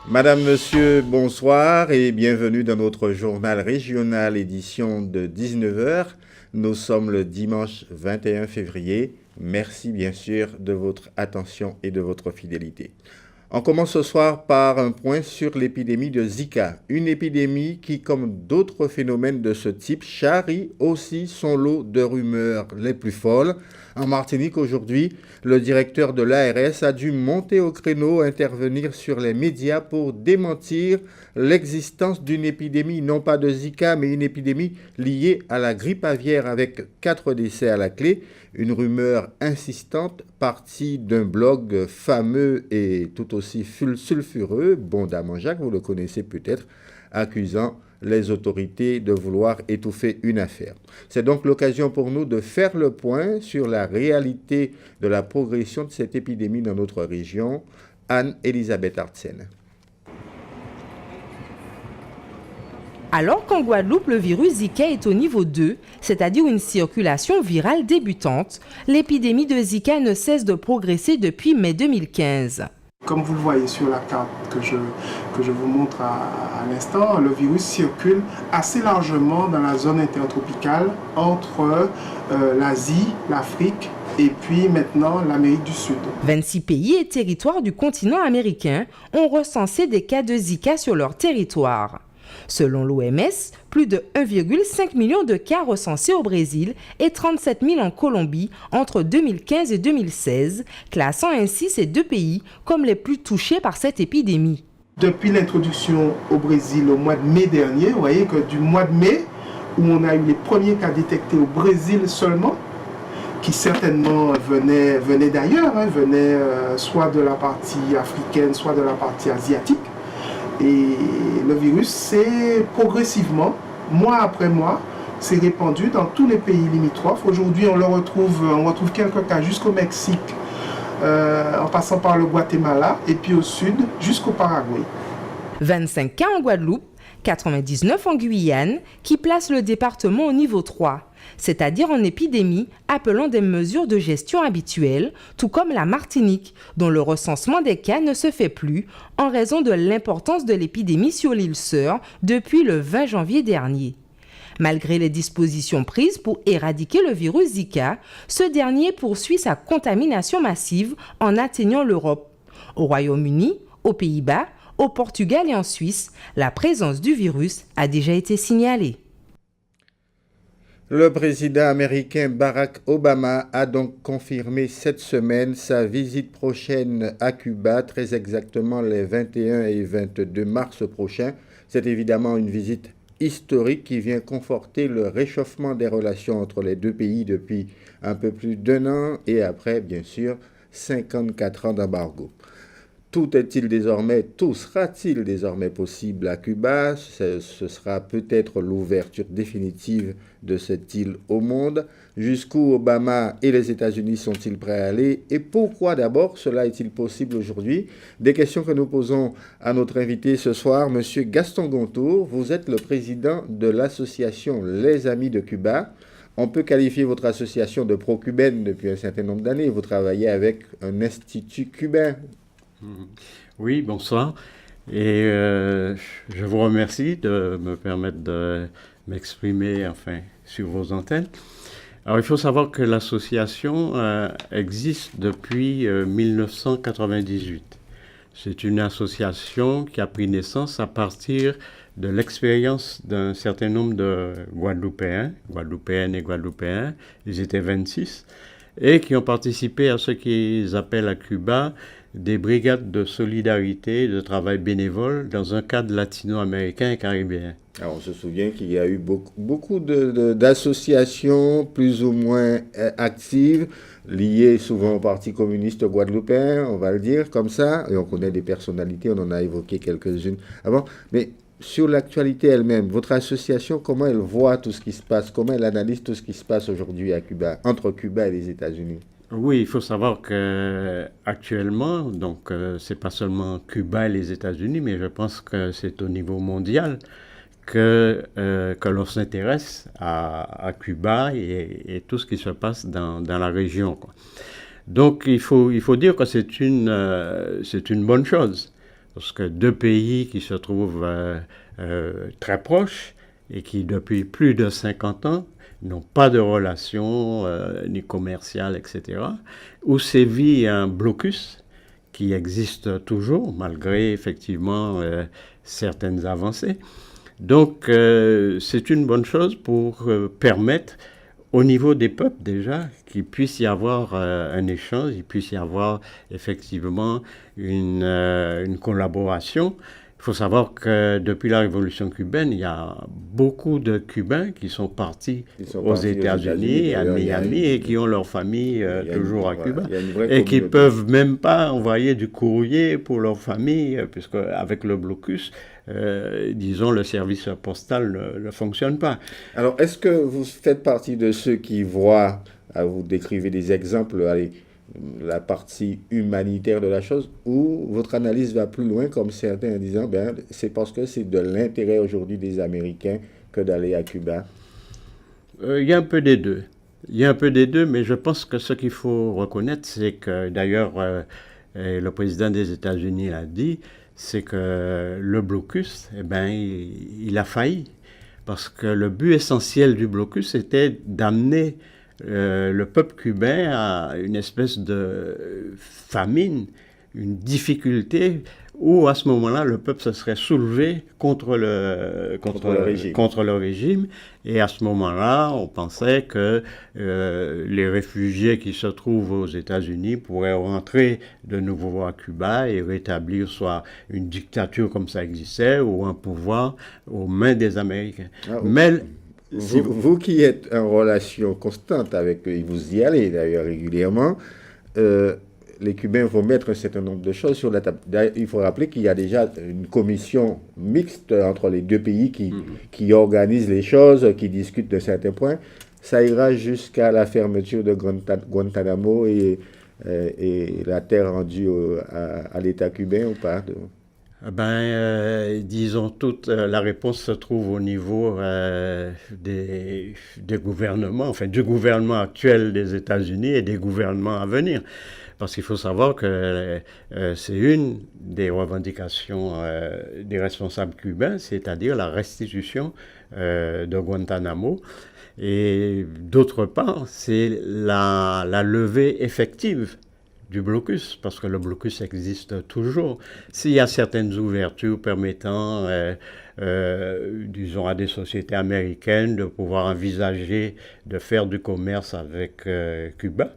Madame, Monsieur, bonsoir et bienvenue dans notre journal régional édition de 19 heures. Nous sommes le dimanche 21 février. Merci bien sûr de votre attention et de votre fidélité. On commence ce soir par un point sur l'épidémie de Zika, une épidémie qui, comme d'autres phénomènes de ce type, charrie aussi son lot de rumeurs les plus folles. En Martinique aujourd'hui, le directeur de l'ARS a dû monter au créneau, intervenir sur les médias pour démentir l'existence d'une épidémie, non pas de Zika, mais une épidémie liée à la grippe aviaire avec 4 décès à la clé. Une rumeur insistante partie d'un blog fameux et tout aussi sulfureux, Bondamment Jacques, vous le connaissez peut-être, accusant les autorités de vouloir étouffer une affaire. C'est donc l'occasion pour nous de faire le point sur la réalité de la progression de cette épidémie dans notre région. Anne-Elisabeth Artsen. Alors qu'en Guadeloupe, le virus Zika est au niveau 2, c'est-à-dire une circulation virale débutante, l'épidémie de Zika ne cesse de progresser depuis mai 2015. Comme vous le voyez sur la carte que je vous montre à l'instant, le virus circule assez largement dans la zone intertropicale entre l'Asie, l'Afrique et puis maintenant l'Amérique du Sud. 26 pays et territoires du continent américain ont recensé des cas de Zika sur leur territoire. Selon l'OMS, plus de 1,5 million de cas recensés au Brésil et 37 000 en Colombie entre 2015 et 2016, classant ainsi ces deux pays comme les plus touchés par cette épidémie. Depuis l'introduction au Brésil au mois de mai dernier, vous voyez que du mois de mai, où on a eu les premiers cas détectés au Brésil seulement, qui certainement venaient d'ailleurs, venaient soit de la partie africaine, soit de la partie asiatique. Et le virus, c'est progressivement, mois après mois, s'est répandu dans tous les pays limitrophes. Aujourd'hui, on retrouve quelques cas jusqu'au Mexique, en passant par le Guatemala, et puis au sud, jusqu'au Paraguay. 25 cas en Guadeloupe, 99 en Guyane, qui place le département au niveau 3. C'est-à-dire en épidémie, appelant des mesures de gestion habituelles, tout comme la Martinique, dont le recensement des cas ne se fait plus en raison de l'importance de l'épidémie sur l'île Sœur depuis le 20 janvier dernier. Malgré les dispositions prises pour éradiquer le virus Zika, ce dernier poursuit sa contamination massive en atteignant l'Europe. Au Royaume-Uni, aux Pays-Bas, au Portugal et en Suisse, la présence du virus a déjà été signalée. Le président américain Barack Obama a donc confirmé cette semaine sa visite prochaine à Cuba, très exactement les 21 et 22 mars prochains. C'est évidemment une visite historique qui vient conforter le réchauffement des relations entre les deux pays depuis un peu plus d'un an et après, bien sûr, 54 ans d'embargo. Tout sera-t-il désormais possible à Cuba? Ce sera peut-être l'ouverture définitive de cette île au monde. Jusqu'où Obama et les États-Unis sont-ils prêts à aller? Et pourquoi d'abord cela est-il possible aujourd'hui? Des questions que nous posons à notre invité ce soir, Monsieur Gaston Gontour. Vous êtes le président de l'association Les Amis de Cuba. On peut qualifier votre association de pro-cubaine depuis un certain nombre d'années. Vous travaillez avec un institut cubain. Oui, bonsoir. Et je vous remercie de me permettre de m'exprimer sur vos antennes. Alors, il faut savoir que l'association existe depuis 1998. C'est une association qui a pris naissance à partir de l'expérience d'un certain nombre de Guadeloupéennes et Guadeloupéens, ils étaient 26, et qui ont participé à ce qu'ils appellent à Cuba des brigades de solidarité et de travail bénévole dans un cadre latino-américain et caribéen. Alors, on se souvient qu'il y a eu beaucoup d'associations plus ou moins actives, liées souvent au Parti communiste guadeloupéen, on va le dire comme ça, et on connaît des personnalités, on en a évoqué quelques-unes avant, mais sur l'actualité elle-même, votre association, comment elle voit tout ce qui se passe, comment elle analyse tout ce qui se passe aujourd'hui à Cuba, entre Cuba et les États-Unis? Oui, il faut savoir qu'actuellement, c'est pas seulement Cuba et les États-Unis, mais je pense que c'est au niveau mondial que l'on s'intéresse à Cuba et tout ce qui se passe dans la région, quoi. Donc il faut dire que c'est une bonne chose, parce que deux pays qui se trouvent très proches et qui, depuis plus de 50 ans, n'ont pas de relations ni commerciales, etc., où sévit un blocus qui existe toujours, malgré effectivement certaines avancées. Donc, c'est une bonne chose pour permettre, au niveau des peuples déjà, qu'il puisse y avoir un échange, il puisse y avoir effectivement une collaboration. Il faut savoir que depuis la révolution cubaine, il y a beaucoup de Cubains qui sont partis aux États-Unis, à Miami, et qui ont leur famille toujours à Cuba, et qui ne peuvent même pas envoyer du courrier pour leur famille, puisque avec le blocus, disons, le service postal ne fonctionne pas. Alors, est-ce que vous faites partie de ceux qui voient, vous décrivez des exemples, allez, la partie humanitaire de la chose, ou votre analyse va plus loin, comme certains en disant, ben, c'est parce que c'est de l'intérêt aujourd'hui des Américains que d'aller à Cuba? Il y a un peu des deux. Il y a un peu des deux, mais je pense que ce qu'il faut reconnaître, c'est que d'ailleurs, le président des États-Unis l'a dit, c'est que le blocus, eh ben, il a failli. Parce que le but essentiel du blocus était d'amener le peuple cubain à une espèce de famine, une difficulté, où à ce moment-là, le peuple se serait soulevé contre le régime. Et à ce moment-là, on pensait que les réfugiés qui se trouvent aux États-Unis pourraient rentrer de nouveau à Cuba et rétablir soit une dictature comme ça existait, ou un pouvoir aux mains des Américains. Mais vous qui êtes en relation constante avec eux, vous y allez d'ailleurs régulièrement, les Cubains vont mettre un certain nombre de choses sur la table. Il faut rappeler qu'il y a déjà une commission mixte entre les deux pays qui organise les choses, qui discute de certains points. Ça ira jusqu'à la fermeture de Guantanamo et la terre rendue à l'État cubain ou pas? Disons toute la réponse se trouve au niveau des gouvernements, enfin du gouvernement actuel des États-Unis et des gouvernements à venir. Parce qu'il faut savoir que c'est une des revendications des responsables cubains, c'est-à-dire la restitution de Guantanamo. Et d'autre part, c'est la levée effective du blocus, parce que le blocus existe toujours. S'il y a certaines ouvertures permettant, disons, à des sociétés américaines de pouvoir envisager de faire du commerce avec Cuba,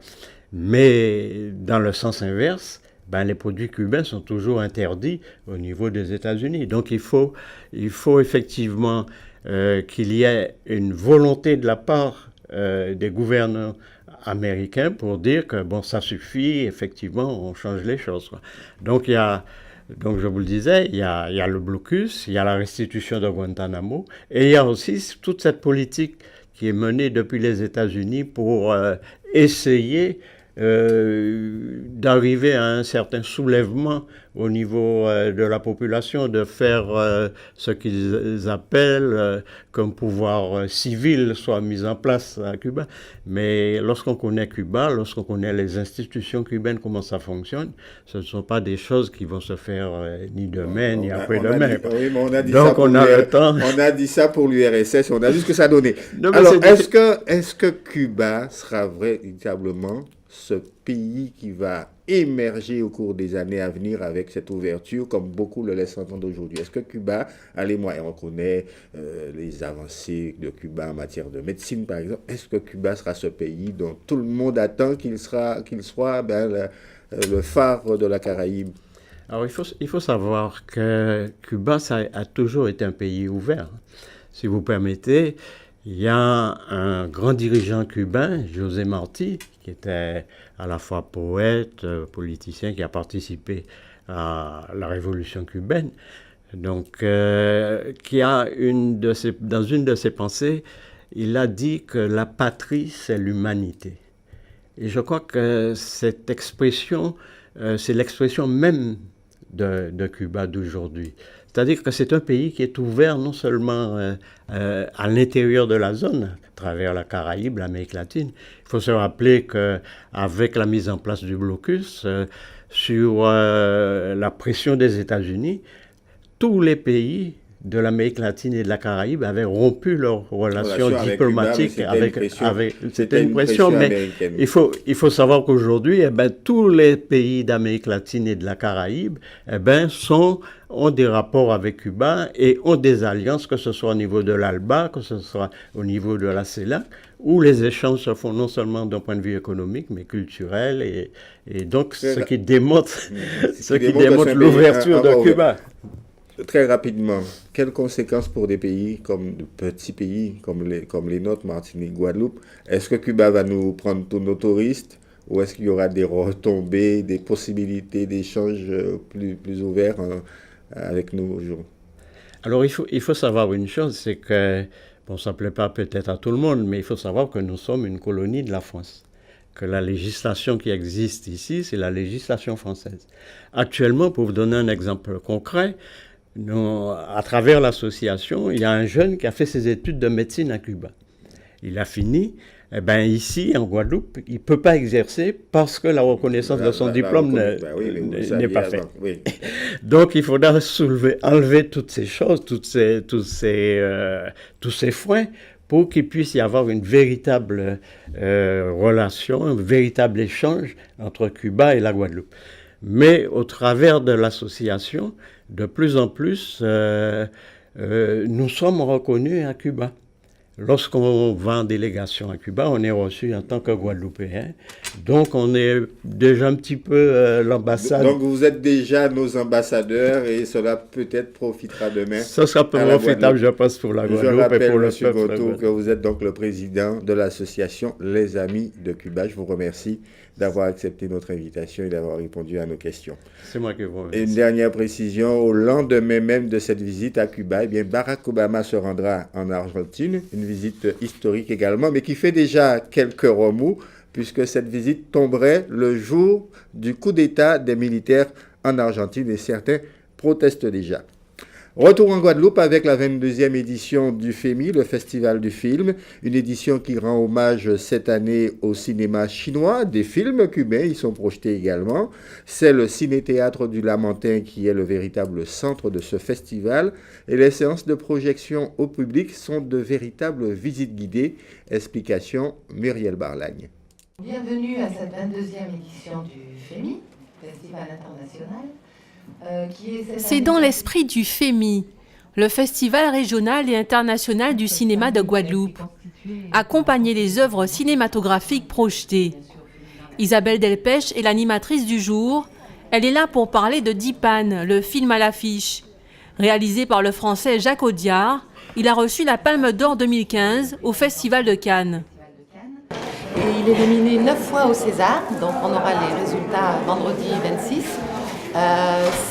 mais dans le sens inverse, les produits cubains sont toujours interdits au niveau des États-Unis. Donc il faut effectivement qu'il y ait une volonté de la part des gouvernants américains pour dire que bon, ça suffit, effectivement, on change les choses, quoi. Donc je vous le disais, il y a le blocus, il y a la restitution de Guantanamo, et il y a aussi toute cette politique qui est menée depuis les États-Unis pour essayer d'arriver à un certain soulèvement au niveau de la population, de faire ce qu'ils appellent qu'un pouvoir civil soit mis en place à Cuba. Mais lorsqu'on connaît Cuba, lorsqu'on connaît les institutions cubaines, comment ça fonctionne, ce ne sont pas des choses qui vont se faire ni demain, ni après-demain. Oui, mais on a dit donc on a le temps. On a dit ça pour l'URSS, on a vu ce que ça donnait. Alors, est-ce que Cuba sera véritablement ce pays qui va émerger au cours des années à venir avec cette ouverture, comme beaucoup le laissent entendre aujourd'hui? Est-ce que Cuba a les moyens? On connaît les avancées de Cuba en matière de médecine, par exemple. Est-ce que Cuba sera ce pays dont tout le monde attend qu'il soit le phare de la Caraïbe? Alors, il faut savoir que Cuba, ça a toujours été un pays ouvert. Si vous permettez, il y a un grand dirigeant cubain, José Martí, qui était à la fois poète, politicien, qui a participé à la révolution cubaine, donc qui a dans une de ses pensées, il a dit que la patrie, c'est l'humanité. Et je crois que cette expression, c'est l'expression même de Cuba d'aujourd'hui. C'est-à-dire que c'est un pays qui est ouvert non seulement à l'intérieur de la zone, à travers la Caraïbe, l'Amérique latine. Il faut se rappeler qu'avec la mise en place du blocus, sur la pression des États-Unis, tous les pays de l'Amérique latine et de la Caraïbe avaient rompu leurs relations diplomatiques c'était une pression, mais il faut savoir qu'aujourd'hui, tous les pays d'Amérique latine et de la Caraïbe, ont des rapports avec Cuba et ont des alliances, que ce soit au niveau de l'ALBA, que ce soit au niveau de la CELAC, où les échanges se font non seulement d'un point de vue économique, mais culturel, et donc ce qui démontre l'ouverture de Cuba. Très rapidement, quelles conséquences pour des pays comme de petits pays comme les nôtres, Martinique, Guadeloupe? Est-ce que Cuba va nous prendre tous nos touristes ou est-ce qu'il y aura des retombées, des possibilités d'échanges plus ouverts avec nous aujourd'hui? Alors il faut savoir une chose, c'est que, ça ne plaît pas peut-être à tout le monde, mais il faut savoir que nous sommes une colonie de la France. Que la législation qui existe ici, c'est la législation française. Actuellement, pour vous donner un exemple concret, à travers l'association, il y a un jeune qui a fait ses études de médecine à Cuba. Il a fini. Ici, en Guadeloupe, il ne peut pas exercer parce que la reconnaissance de son diplôme n'est pas faite. Oui. Donc, il faudra enlever toutes ces choses, tous ces freins pour qu'il puisse y avoir une véritable relation, un véritable échange entre Cuba et la Guadeloupe. Mais au travers de l'association, de plus en plus, nous sommes reconnus à Cuba. Lorsqu'on va en délégation à Cuba, on est reçu en tant que Guadeloupéen. Donc, on est déjà un petit peu l'ambassade. Donc, vous êtes déjà nos ambassadeurs et cela peut-être profitera demain. Ça sera profitable, je pense, pour la Guadeloupe. Je rappelle, et pour M. le peuple. Goto, que vous êtes donc le président de l'association Les Amis de Cuba. Je vous remercie d'avoir accepté notre invitation et d'avoir répondu à nos questions. C'est moi qui vous remercie. Et une dernière précision, au lendemain même de cette visite à Cuba, Barack Obama se rendra en Argentine, une visite historique également, mais qui fait déjà quelques remous, puisque cette visite tomberait le jour du coup d'État des militaires en Argentine et certains protestent déjà. Retour en Guadeloupe avec la 22e édition du FEMI, le Festival du film, une édition qui rend hommage cette année au cinéma chinois, des films cubains y sont projetés également. C'est le Ciné-Théâtre du Lamentin qui est le véritable centre de ce festival et les séances de projection au public sont de véritables visites guidées. Explication Muriel Barlagne. Bienvenue à cette 22e édition du FEMI, Festival international. C'est dans l'esprit du FEMI, le Festival régional et international du cinéma de Guadeloupe. Accompagner les œuvres cinématographiques projetées. Isabelle Delpech est l'animatrice du jour. Elle est là pour parler de Dipan, le film à l'affiche. Réalisé par le Français Jacques Audiard, il a reçu la Palme d'Or 2015 au Festival de Cannes. Et il est nominé 9 fois au César, donc on aura les résultats vendredi 26.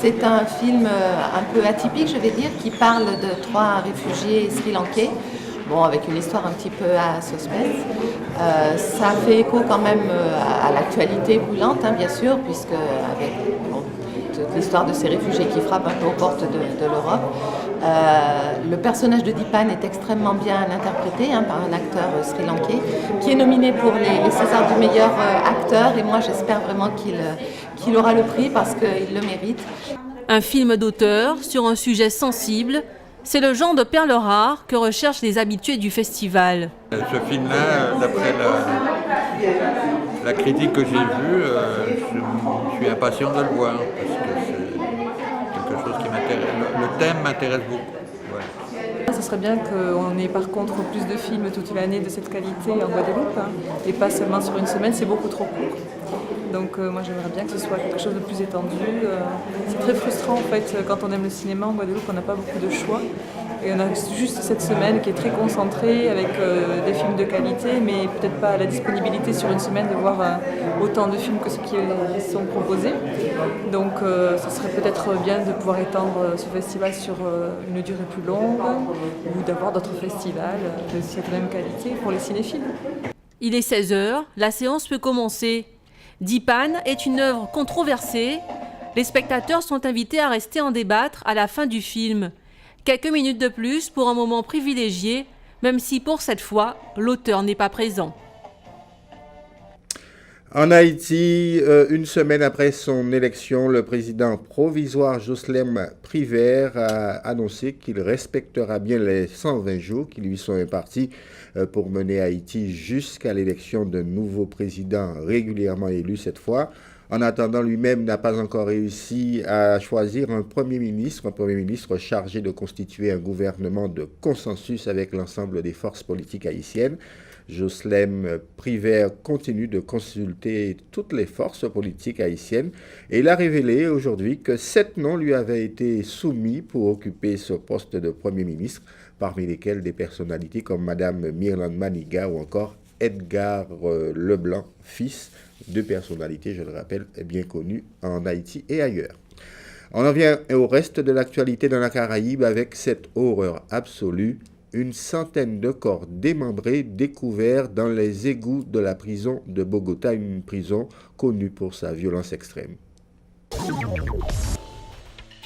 C'est un film un peu atypique, je vais dire, qui parle de 3 réfugiés sri-lankais, avec une histoire un petit peu à suspense. Ça fait écho quand même à l'actualité brûlante, bien sûr, puisque avec toute l'histoire de ces réfugiés qui frappent un peu aux portes de l'Europe. Le personnage de Dipan est extrêmement bien interprété par un acteur sri-lankais qui est nominé pour les Césars du meilleur acteur et moi j'espère vraiment qu'il aura le prix parce qu'il le mérite. Un film d'auteur sur un sujet sensible, c'est le genre de perles rares que recherchent les habitués du festival. Ce film-là, d'après la critique que j'ai vue, je suis impatient de le voir parce que c'est quelque chose qui m'intéresse. Le thème m'intéresse beaucoup. Ouais. Ce serait bien qu'on ait par contre plus de films toute l'année de cette qualité en Guadeloupe et pas seulement sur une semaine, c'est beaucoup trop court. Donc moi j'aimerais bien que ce soit quelque chose de plus étendu. C'est très frustrant en fait quand on aime le cinéma en Guadeloupe, on n'a pas beaucoup de choix. Et on a juste cette semaine qui est très concentrée avec des films de qualité, mais peut-être pas la disponibilité sur une semaine de voir autant de films que ceux qui sont proposés. Donc ce serait peut-être bien de pouvoir étendre ce festival sur une durée plus longue ou d'avoir d'autres festivals de cette même qualité pour les cinéphiles. Il est 16h, la séance peut commencer. Dipan est une œuvre controversée. Les spectateurs sont invités à rester en débattre à la fin du film. Quelques minutes de plus pour un moment privilégié, même si pour cette fois, l'auteur n'est pas présent. En Haïti, une semaine après son élection, le président provisoire Joslem Privert a annoncé qu'il respectera bien les 120 jours qui lui sont impartis pour mener Haïti jusqu'à l'élection d'un nouveau président régulièrement élu cette fois. En attendant, lui-même n'a pas encore réussi à choisir un premier ministre chargé de constituer un gouvernement de consensus avec l'ensemble des forces politiques haïtiennes. Joslem Privert continue de consulter toutes les forces politiques haïtiennes et il a révélé aujourd'hui que 7 noms lui avaient été soumis pour occuper ce poste de Premier ministre, parmi lesquels des personnalités comme Mme Myrland Maniga ou encore Edgar Leblanc, fils, 2 personnalités, je le rappelle, bien connues en Haïti et ailleurs. On en vient au reste de l'actualité dans la Caraïbe avec cette horreur absolue. Une centaine de corps démembrés découverts dans les égouts de la prison de Bogota, une prison connue pour sa violence extrême.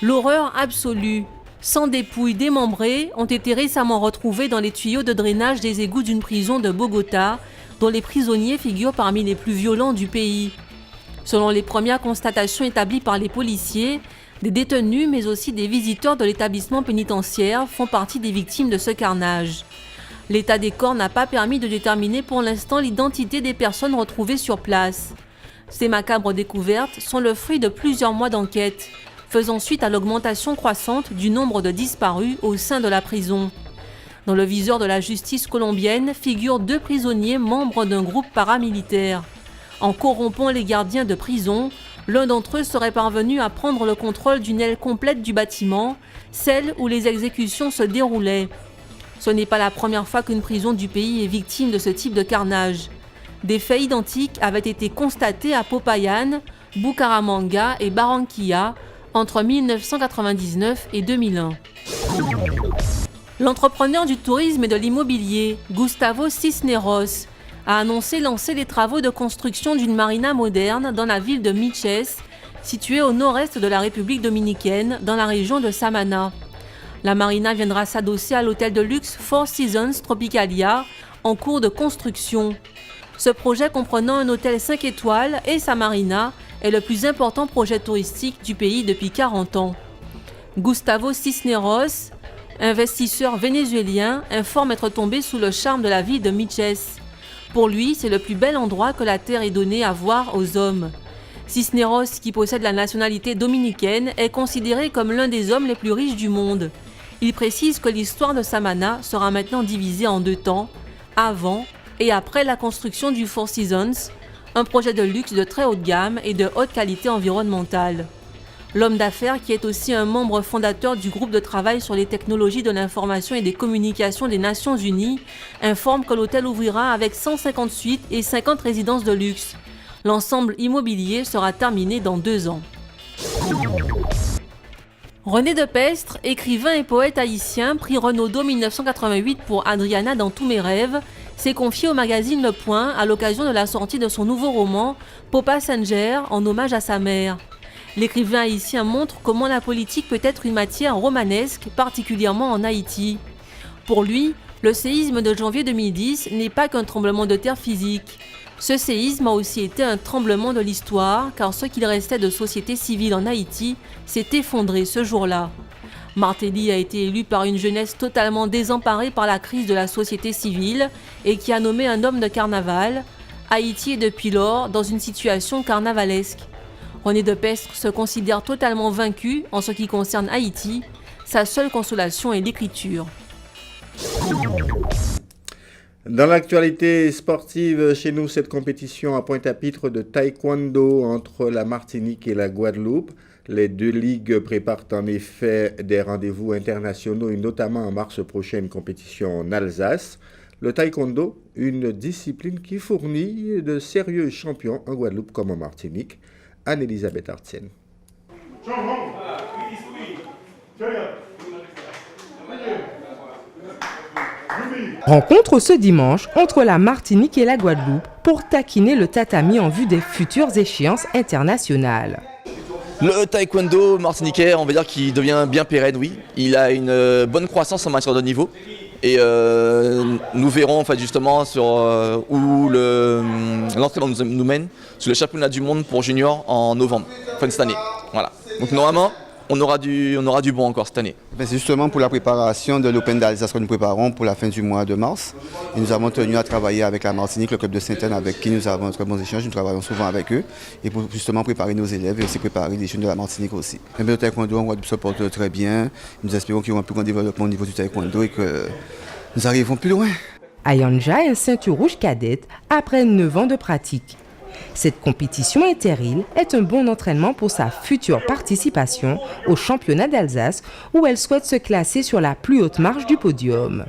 L'horreur absolue. 100 dépouilles démembrées ont été récemment retrouvées dans les tuyaux de drainage des égouts d'une prison de Bogota, dont les prisonniers figurent parmi les plus violents du pays. Selon les premières constatations établies par les policiers, des détenus, mais aussi des visiteurs de l'établissement pénitentiaire font partie des victimes de ce carnage. L'état des corps n'a pas permis de déterminer pour l'instant l'identité des personnes retrouvées sur place. Ces macabres découvertes sont le fruit de plusieurs mois d'enquête, faisant suite à l'augmentation croissante du nombre de disparus au sein de la prison. Dans le viseur de la justice colombienne figurent 2 prisonniers membres d'un groupe paramilitaire. En corrompant les gardiens de prison, l'un d'entre eux serait parvenu à prendre le contrôle d'une aile complète du bâtiment, celle où les exécutions se déroulaient. Ce n'est pas la première fois qu'une prison du pays est victime de ce type de carnage. Des faits identiques avaient été constatés à Popayan, Bucaramanga et Barranquilla entre 1999 et 2001. L'entrepreneur du tourisme et de l'immobilier, Gustavo Cisneros, a annoncé lancer les travaux de construction d'une marina moderne dans la ville de Miches, située au nord-est de la République dominicaine, dans la région de Samana. La marina viendra s'adosser à l'hôtel de luxe Four Seasons Tropicalia, en cours de construction. Ce projet comprenant un hôtel 5 étoiles et sa marina est le plus important projet touristique du pays depuis 40 ans. Gustavo Cisneros, investisseur vénézuélien, informe être tombé sous le charme de la ville de Miches. Pour lui, c'est le plus bel endroit que la terre ait donné à voir aux hommes. Cisneros, qui possède la nationalité dominicaine, est considéré comme l'un des hommes les plus riches du monde. Il précise que l'histoire de Samana sera maintenant divisée en 2 temps, avant et après la construction du Four Seasons, un projet de luxe de très haute gamme et de haute qualité environnementale. L'homme d'affaires, qui est aussi un membre fondateur du groupe de travail sur les technologies de l'information et des communications des Nations Unies, informe que l'hôtel ouvrira avec 150 suites et 50 résidences de luxe. L'ensemble immobilier sera terminé dans 2 ans. René Depestre, écrivain et poète haïtien, prix Renaudot 1988 pour Adriana dans tous mes rêves, s'est confié au magazine Le Point à l'occasion de la sortie de son nouveau roman Popa Sanger en hommage à sa mère. L'écrivain haïtien montre comment la politique peut être une matière romanesque, particulièrement en Haïti. Pour lui, le séisme de janvier 2010 n'est pas qu'un tremblement de terre physique. Ce séisme a aussi été un tremblement de l'histoire, car ce qu'il restait de société civile en Haïti s'est effondré ce jour-là. Martelly a été élu par une jeunesse totalement désemparée par la crise de la société civile et qui a nommé un homme de carnaval. Haïti est depuis lors dans une situation carnavalesque. René Depestre se considère totalement vaincu en ce qui concerne Haïti. Sa seule consolation est l'écriture. Dans l'actualité sportive, chez nous, cette compétition à Pointe-à-Pitre de taekwondo entre la Martinique et la Guadeloupe. Les 2 ligues préparent en effet des rendez-vous internationaux et notamment en mars prochain une compétition en Alsace. Le taekwondo, une discipline qui fournit de sérieux champions en Guadeloupe comme en Martinique. Anne-Elisabeth Artienne. Rencontre ce dimanche entre la Martinique et la Guadeloupe pour taquiner le tatami en vue des futures échéances internationales. Le taekwondo martiniquais, on va dire qu'il devient bien pérenne, oui. Il a une bonne croissance en matière de niveau. Et nous verrons en fait justement sur où l'entraînement nous mène sur le championnat du monde pour juniors en novembre, fin de cette année. Voilà. Donc normalement, on aura du bon encore cette année. C'est justement pour la préparation de l'Open d'Alsace que nous préparons pour la fin du mois de mars. Et nous avons tenu à travailler avec la Martinique, le club de Sainte-Anne, avec qui nous avons de très bons échanges. Nous travaillons souvent avec eux et pour justement préparer nos élèves et aussi préparer les jeunes de la Martinique aussi. Le taekwondo en Guadeloupe se porte très bien. Nous espérons qu'il y aura un plus grand développement au niveau du taekwondo et que nous arriverons plus loin. Ayanja est ceinture rouge cadette après 9 ans de pratique. Cette compétition interile est un bon entraînement pour sa future participation au championnat d'Alsace où elle souhaite se classer sur la plus haute marche du podium.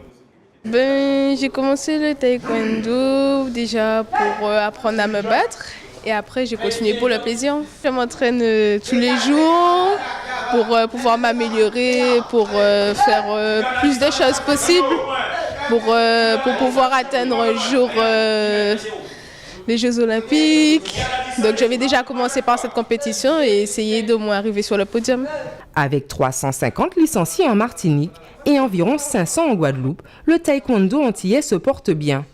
J'ai commencé le taekwondo déjà pour apprendre à me battre et après j'ai continué pour le plaisir. Je m'entraîne tous les jours pour pouvoir m'améliorer, pour faire plus de choses possibles, pour pouvoir atteindre un jour les Jeux Olympiques. Donc j'avais déjà commencé par cette compétition et essayé de moins arriver sur le podium. Avec 350 licenciés en Martinique et environ 500 en Guadeloupe, le taekwondo antillais se porte bien.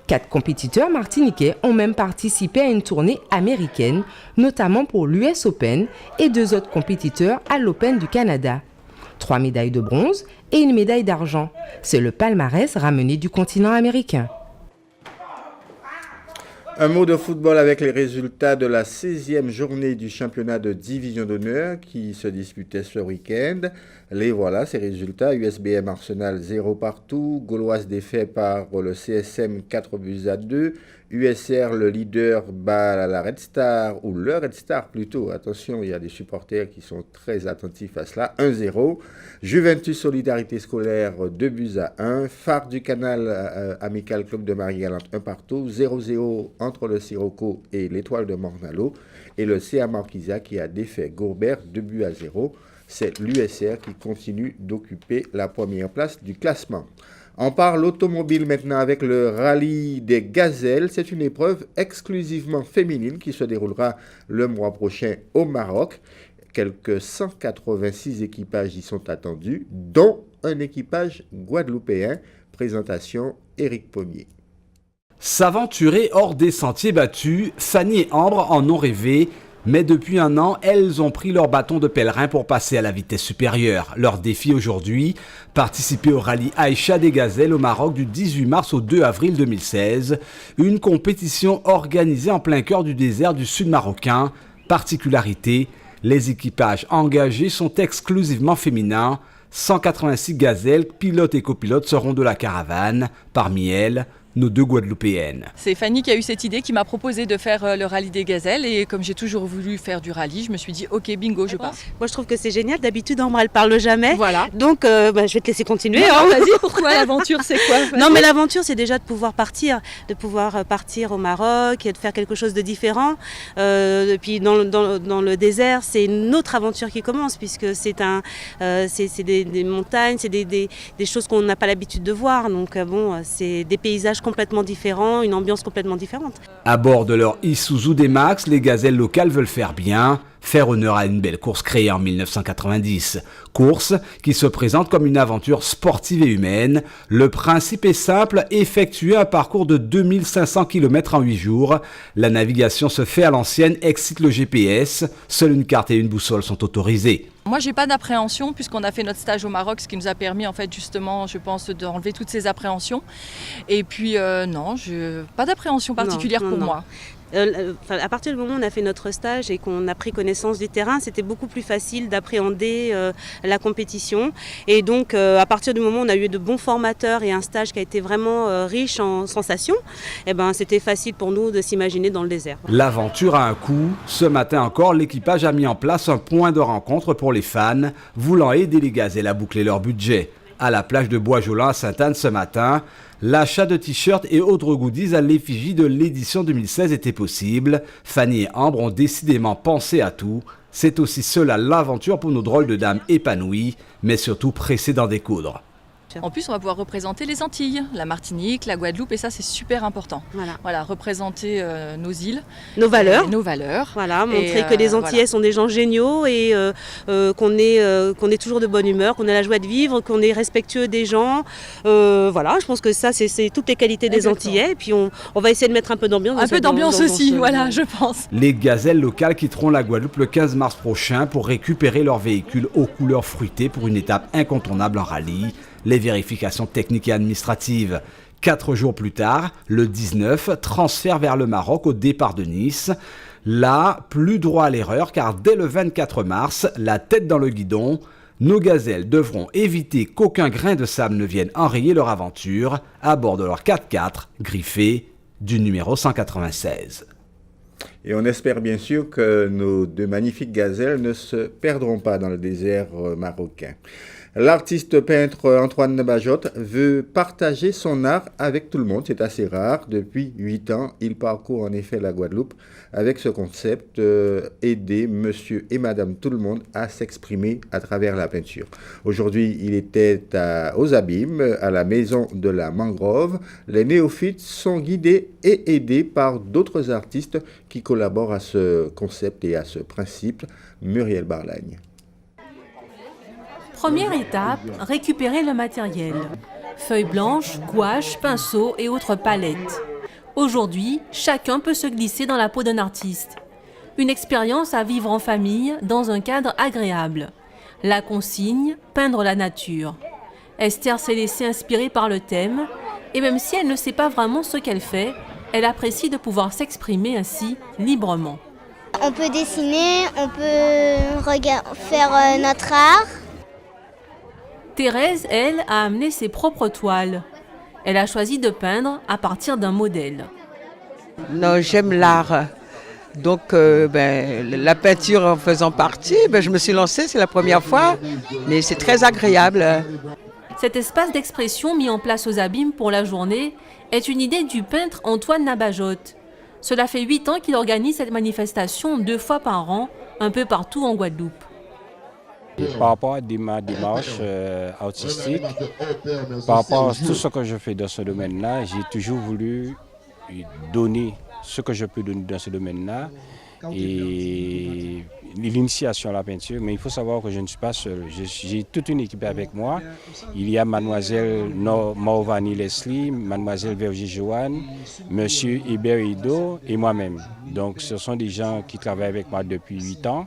4 compétiteurs martiniquais ont même participé à une tournée américaine, notamment pour l'US Open et 2 autres compétiteurs à l'Open du Canada. 3 médailles de bronze et une médaille d'argent. C'est le palmarès ramené du continent américain. Un mot de football avec les résultats de la 16e journée du championnat de division d'honneur qui se disputait ce week-end. Les voilà, ces résultats. USBM Arsenal 0 partout. Gauloise défait par le CSM 4-2. USR, le leader, bat la Red Star, ou le Red Star plutôt. Attention, il y a des supporters qui sont très attentifs à cela. 1-0. Juventus Solidarité Scolaire 2-1. Phare du Canal Amical Club de Marie-Galante 1 partout. 0-0 entre le Sirocco et l'Étoile de Mornalo. Et le CA Marquisa qui a défait Gourbert 2-0. C'est l'USR qui continue d'occuper la première place du classement. On parle automobile maintenant avec le rallye des Gazelles. C'est une épreuve exclusivement féminine qui se déroulera le mois prochain au Maroc. Quelques 186 équipages y sont attendus, dont un équipage guadeloupéen. Présentation Éric Pommier. S'aventurer hors des sentiers battus, Fanny et Ambre en ont rêvé. Mais depuis un an, elles ont pris leur bâton de pèlerin pour passer à la vitesse supérieure. Leur défi aujourd'hui, participer au rallye Aïcha des Gazelles au Maroc du 18 mars au 2 avril 2016. Une compétition organisée en plein cœur du désert du sud marocain. Particularité, les équipages engagés sont exclusivement féminins. 186 gazelles, pilotes et copilotes seront de la caravane. Parmi elles, nos 2 Guadeloupéennes. C'est Fanny qui a eu cette idée, qui m'a proposé de faire le rallye des Gazelles et comme j'ai toujours voulu faire du rallye, je me suis dit ok bingo, je pars. Moi je trouve que c'est génial, d'habitude Ambre elle parle jamais, voilà. Donc je vais te laisser continuer. Non, vas-y, pourquoi l'aventure, c'est quoi? Non mais l'aventure c'est déjà de pouvoir partir au Maroc et de faire quelque chose de différent. Et puis dans le désert c'est une autre aventure qui commence puisque c'est des montagnes, c'est des choses qu'on n'a pas l'habitude de voir, donc c'est des paysages complètement différents, une ambiance complètement différente. À bord de leur Isuzu D-Max, les gazelles locales veulent faire bien, faire honneur à une belle course créée en 1990. Course qui se présente comme une aventure sportive et humaine. Le principe est simple, effectuer un parcours de 2500 km en 8 jours. La navigation se fait à l'ancienne, excite le GPS. Seule une carte et une boussole sont autorisées. Moi, j'ai pas d'appréhension puisqu'on a fait notre stage au Maroc, ce qui nous a permis en fait justement, je pense, d'enlever toutes ces appréhensions. Et puis non, pas d'appréhension particulière pour moi. À partir du moment où on a fait notre stage et qu'on a pris connaissance du terrain, c'était beaucoup plus facile d'appréhender la compétition. Et donc, à partir du moment où on a eu de bons formateurs et un stage qui a été vraiment riche en sensations, c'était facile pour nous de s'imaginer dans le désert. L'aventure a un coût. Ce matin encore, l'équipage a mis en place un point de rencontre pour les fans, voulant aider les gazelles à boucler leur budget. À la plage de Bois-Jolin à Sainte-Anne ce matin, l'achat de t-shirts et autres goodies à l'effigie de l'édition 2016 était possible. Fanny et Ambre ont décidément pensé à tout. C'est aussi cela l'aventure pour nos drôles de dames épanouies, mais surtout pressées d'en découdre. En plus, on va pouvoir représenter les Antilles, la Martinique, la Guadeloupe, et ça, c'est super important. Voilà, représenter nos îles. Nos valeurs. Nos valeurs. Voilà, montrer que les Antillais sont des gens géniaux et qu'on est toujours de bonne humeur, qu'on a la joie de vivre, qu'on est respectueux des gens. Voilà, je pense que ça, c'est toutes les qualités des Antillais. Et puis, on va essayer de mettre un peu d'ambiance. Un peu d'ambiance aussi, voilà, je pense. Les gazelles locales quitteront la Guadeloupe le 15 mars prochain pour récupérer leur véhicule aux couleurs fruitées pour une étape incontournable en rallye, les vérifications techniques et administratives. 4 jours plus tard, le 19, transfert vers le Maroc au départ de Nice. Là, plus droit à l'erreur car dès le 24 mars, la tête dans le guidon, nos gazelles devront éviter qu'aucun grain de sable ne vienne enrayer leur aventure à bord de leur 4x4 griffé du numéro 196. Et on espère bien sûr que nos 2 magnifiques gazelles ne se perdront pas dans le désert marocain. L'artiste peintre Antoine Nabajotte veut partager son art avec tout le monde. C'est assez rare. Depuis 8 ans, il parcourt en effet la Guadeloupe avec ce concept aider monsieur et madame tout le monde à s'exprimer à travers la peinture. Aujourd'hui, il était aux Abîmes, à la maison de la Mangrove. Les néophytes sont guidés et aidés par d'autres artistes qui collaborent à ce concept et à ce principe. Muriel Barlagne. Première étape, récupérer le matériel. Feuilles blanches, gouaches, pinceaux et autres palettes. Aujourd'hui, chacun peut se glisser dans la peau d'un artiste. Une expérience à vivre en famille, dans un cadre agréable. La consigne, peindre la nature. Esther s'est laissée inspirer par le thème, et même si elle ne sait pas vraiment ce qu'elle fait, elle apprécie de pouvoir s'exprimer ainsi librement. On peut dessiner, on peut faire notre art. Thérèse, elle, a amené ses propres toiles. Elle a choisi de peindre à partir d'un modèle. Non, j'aime l'art. Donc, la peinture en faisant partie, je me suis lancée, c'est la première fois, mais c'est très agréable. Cet espace d'expression mis en place aux Abîmes pour la journée est une idée du peintre Antoine Nabajotte. Cela fait 8 ans qu'il organise cette manifestation 2 fois par an, un peu partout en Guadeloupe. Par rapport à ma démarche artistique, par rapport à tout ce que je fais dans ce domaine-là, j'ai toujours voulu donner ce que je peux donner dans ce domaine-là et l'initiation à la peinture. Mais il faut savoir que je ne suis pas seul. J'ai toute une équipe avec moi. Il y a mademoiselle Mauvani Leslie, mademoiselle Vergier Joanne, monsieur Hébert Ido et moi-même. Donc ce sont des gens qui travaillent avec moi depuis 8 ans.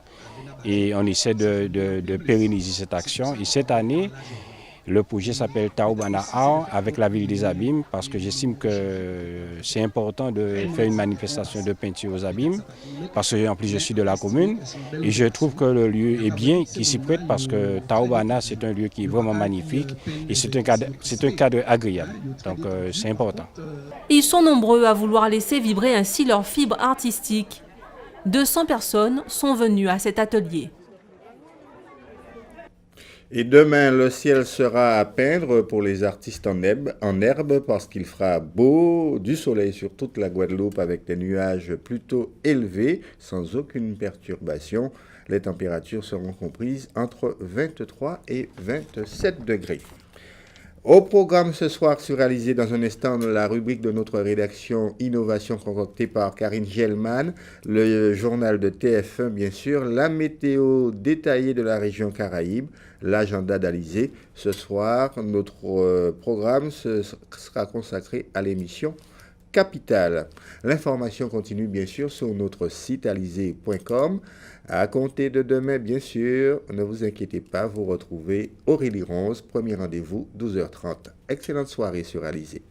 Et on essaie de pérenniser cette action. Et cette année, le projet s'appelle Taoubana Art avec la ville des Abîmes parce que j'estime que c'est important de faire une manifestation de peinture aux Abîmes parce que en plus je suis de la commune et je trouve que le lieu est bien, qui s'y prête parce que Taoubana c'est un lieu qui est vraiment magnifique et c'est un cadre agréable. Donc c'est important. Ils sont nombreux à vouloir laisser vibrer ainsi leur fibre artistique. 200 personnes sont venues à cet atelier. Et demain, le ciel sera à peindre pour les artistes en herbe parce qu'il fera beau, du soleil sur toute la Guadeloupe avec des nuages plutôt élevés, sans aucune perturbation. Les températures seront comprises entre 23 et 27 degrés. Au programme ce soir, sur Réalisé dans un instant, la rubrique de notre rédaction Innovation concoctée par Karine Gelman, le journal de TF1 bien sûr, la météo détaillée de la région Caraïbe, l'agenda d'Alizé. Ce soir, notre programme sera consacré à l'émission Capitale. L'information continue bien sûr sur notre site alizé.com. À compter de demain, bien sûr, ne vous inquiétez pas, vous retrouvez Aurélie Ronze, premier rendez-vous, 12h30. Excellente soirée sur Alizé.